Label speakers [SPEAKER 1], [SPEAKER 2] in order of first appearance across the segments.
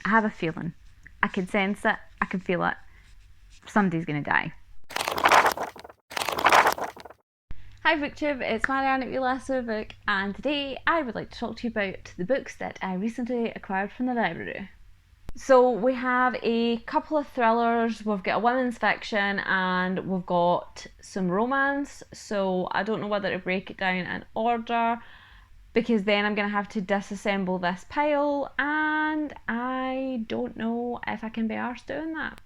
[SPEAKER 1] I have a feeling. I can sense it. I can feel it. Somebody's going to die. Hi booktube, it's Marianne at your last book, and today I would like to talk to you about the books that I recently acquired from the library. So we have a couple of thrillers, we've got a women's fiction, and we've got some romance. So I don't know whether to break it down in order, because then I'm going to have to disassemble this pile, and I don't know if I can be arsed doing that.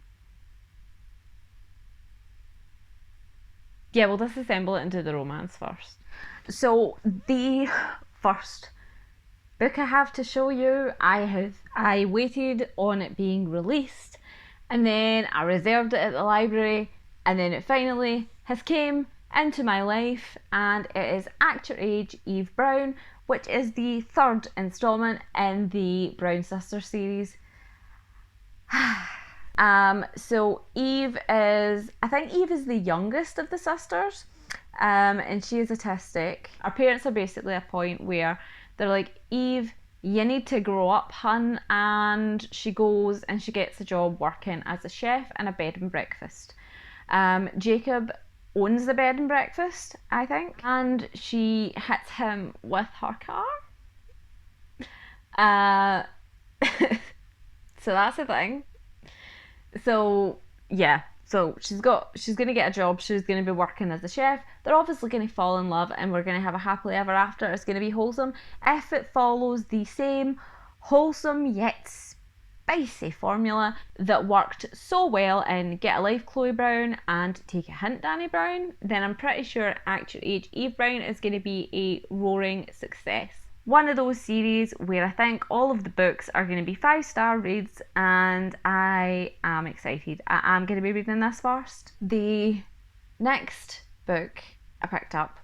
[SPEAKER 1] Yeah, we'll disassemble it and do the romance first. So the first book I have to show you, I waited on it being released, and then I reserved it at the library, and then it finally has came into my life, and it is Act Your Age, Eve Brown, which is the third installment in the Brown Sisters series. So Eve is, I think Eve is the youngest of the sisters, and she is autistic. Our parents are basically at a point where they're like, Eve, you need to grow up, hun, and she goes and she gets a job working as a chef in a bed and breakfast. Jacob owns the bed and breakfast, I think, and she hits him with her car. So that's the thing. So yeah, so she's gonna get a job, she's gonna be working as a chef, they're obviously gonna fall in love, and we're gonna have a happily ever after. It's gonna be wholesome if it follows the same wholesome yet spicy formula that worked so well in Get a Life Chloe Brown and Take a Hint Danny Brown. Then I'm pretty sure Act Your Age Eve Brown is gonna be a roaring success. One of those series where I think all of the books are going to be 5-star reads, and I am excited. I am going to be reading this first. The next book I picked up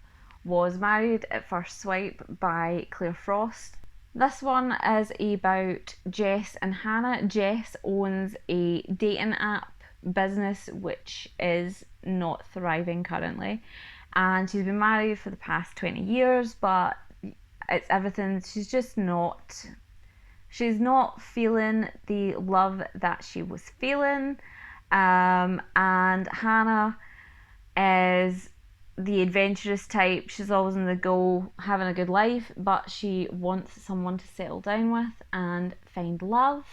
[SPEAKER 1] was Married at First Swipe by Claire Frost. This one is about Jess and Hannah. Jess owns a dating app business which is not thriving currently, and she's been married for the past 20 years, but it's everything, she's not feeling the love that she was feeling, and Hannah is the adventurous type. She's always on the go, having a good life, but she wants someone to settle down with and find love.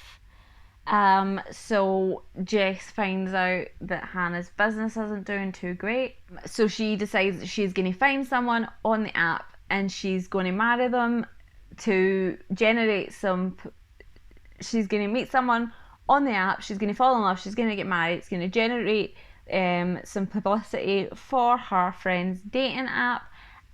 [SPEAKER 1] So Jess finds out that Hannah's business isn't doing too great, so she decides that she's going to find someone on the app and she's going to marry them to generate some. She's going to meet someone on the app, she's going to fall in love, she's going to get married, it's going to generate some publicity for her friend's dating app,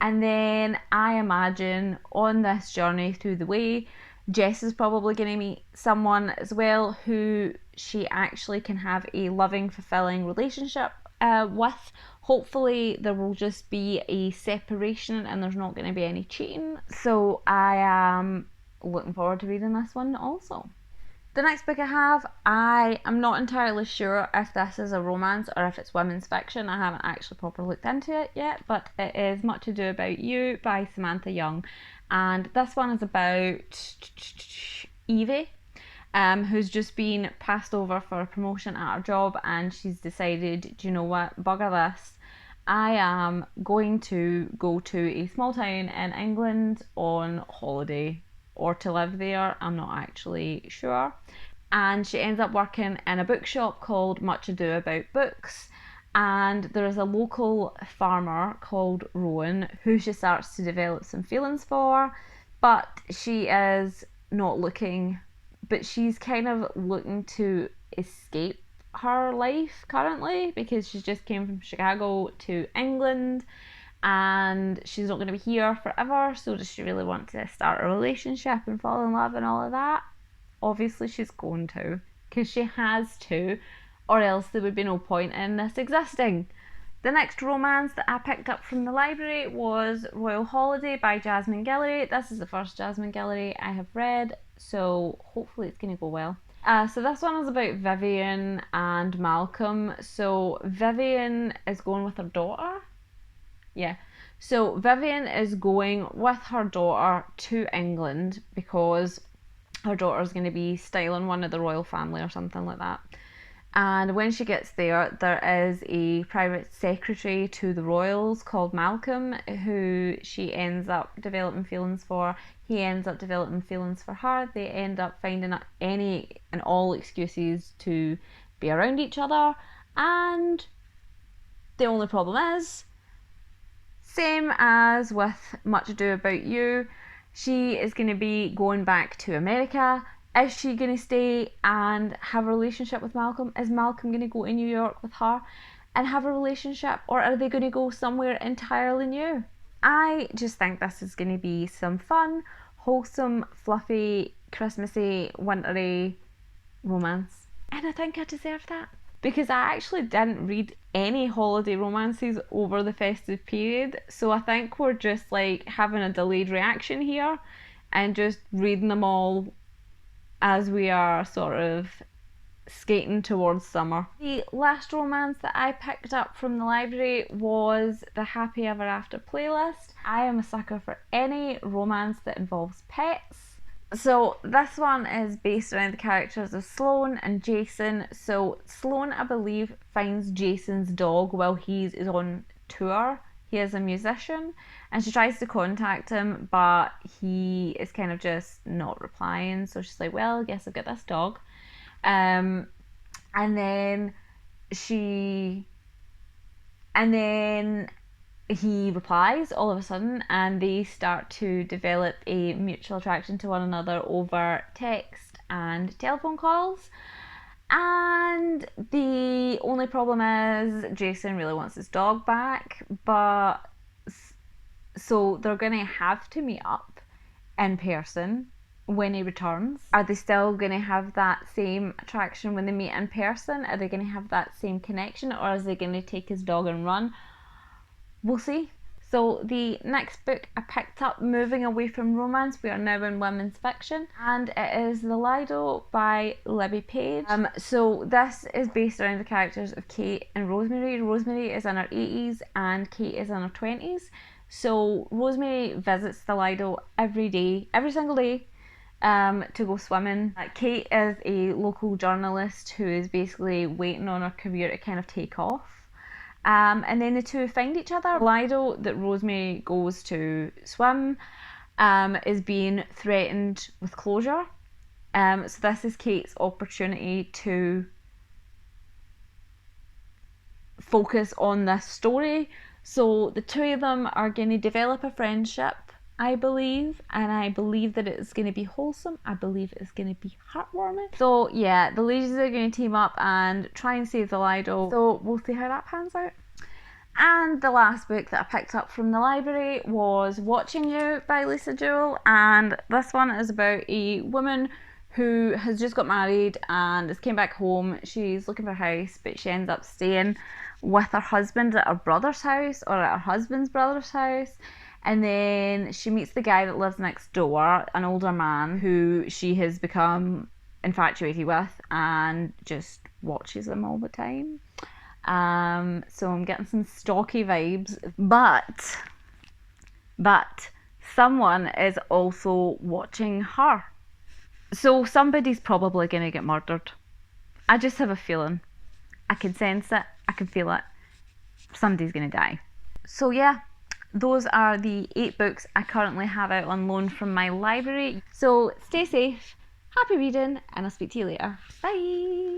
[SPEAKER 1] and then I imagine on this journey through the way, Jess is probably going to meet someone as well who she actually can have a loving, fulfilling relationship with. Hopefully there will just be a separation and there's not going to be any cheating. So I am looking forward to reading this one also. The next book I have, I am not entirely sure if this is a romance or if it's women's fiction. I haven't actually properly looked into it yet, but it is Much Ado About You by Samantha Young. And this one is about Evie, who's just been passed over for a promotion at her job, and she's decided, do you know what, bugger this. I am going to go to a small town in England on holiday, or to live there, I'm not actually sure. And she ends up working in a bookshop called Much Ado About Books, and there is a local farmer called Rowan who she starts to develop some feelings for, but she is not looking, but she's kind of looking to escape her life currently because she's just came from Chicago to England and she's not going to be here forever. So does she really want to start a relationship and fall in love and all of that? Obviously she's going to, because she has to, or else there would be no point in this existing. The next romance that I picked up from the library was Royal Holiday by Jasmine Guillory. This is the first Jasmine Guillory I have read, so hopefully it's going to go well. So this one is about Vivian and Malcolm. So Vivian is going with her daughter. Yeah. So Vivian is going with her daughter to England because her daughter's going to be styling one of the royal family or something like that. And when she gets there, there is a private secretary to the royals called Malcolm, who she ends up developing feelings for. He ends up developing feelings for her. They end up finding any and all excuses to be around each other. And the only problem is, same as with Much Ado About You, she is going to be going back to America. Is she going to stay and have a relationship with Malcolm? Is Malcolm going to go to New York with her and have a relationship? Or are they going to go somewhere entirely new? I just think this is going to be some fun, wholesome, fluffy, Christmassy, wintry romance. And I think I deserve that. Because I actually didn't read any holiday romances over the festive period. So I think we're just like having a delayed reaction here and just reading them all as we are sort of skating towards summer. The last romance that I picked up from the library was the Happy Ever After playlist. I am a sucker for any romance that involves pets. So this one is based around the characters of Sloane and Jason. So Sloane, I believe, finds Jason's dog while he is on tour. He is a musician and she tries to contact him, but he is kind of just not replying. So she's like, well, I guess I've got this dog. And then he replies all of a sudden and they start to develop a mutual attraction to one another over text and telephone calls. And the only problem is Jason really wants his dog back, but so they're going to have to meet up in person when he returns. Are they still going to have that same attraction when they meet in person? Are they going to have that same connection, or is he going to take his dog and run? We'll see. So the next book I picked up, moving away from romance, we are now in women's fiction, and it is The Lido by Libby Page. So this is based around the characters of Kate and Rosemary. Rosemary is in her 80s and Kate is in her 20s. So Rosemary visits the Lido every single day, to go swimming. Kate is a local journalist who is basically waiting on her career to kind of take off. And then the two find each other. The Lido that Rosemary goes to swim is being threatened with closure. So this is Kate's opportunity to focus on this story. So the two of them are going to develop a friendship, I believe, and I believe that it's going to be wholesome. I believe it's going to be heartwarming. So yeah, the ladies are going to team up and try and save the Lido. So we'll see how that pans out. And the last book that I picked up from the library was Watching You by Lisa Jewell, and this one is about a woman who has just got married and has came back home. She's looking for a house, but she ends up staying with her husband at her brother's house, or at her husband's brother's house. And then she meets the guy that lives next door, an older man who she has become infatuated with and just watches him all the time. So I'm getting some stalky vibes, but someone is also watching her. So somebody's probably going to get murdered. I just have a feeling. I can sense it. I can feel it. Somebody's going to die. So yeah, those are the 8 books I currently have out on loan from my library. So stay safe, happy reading, and I'll speak to you later. Bye!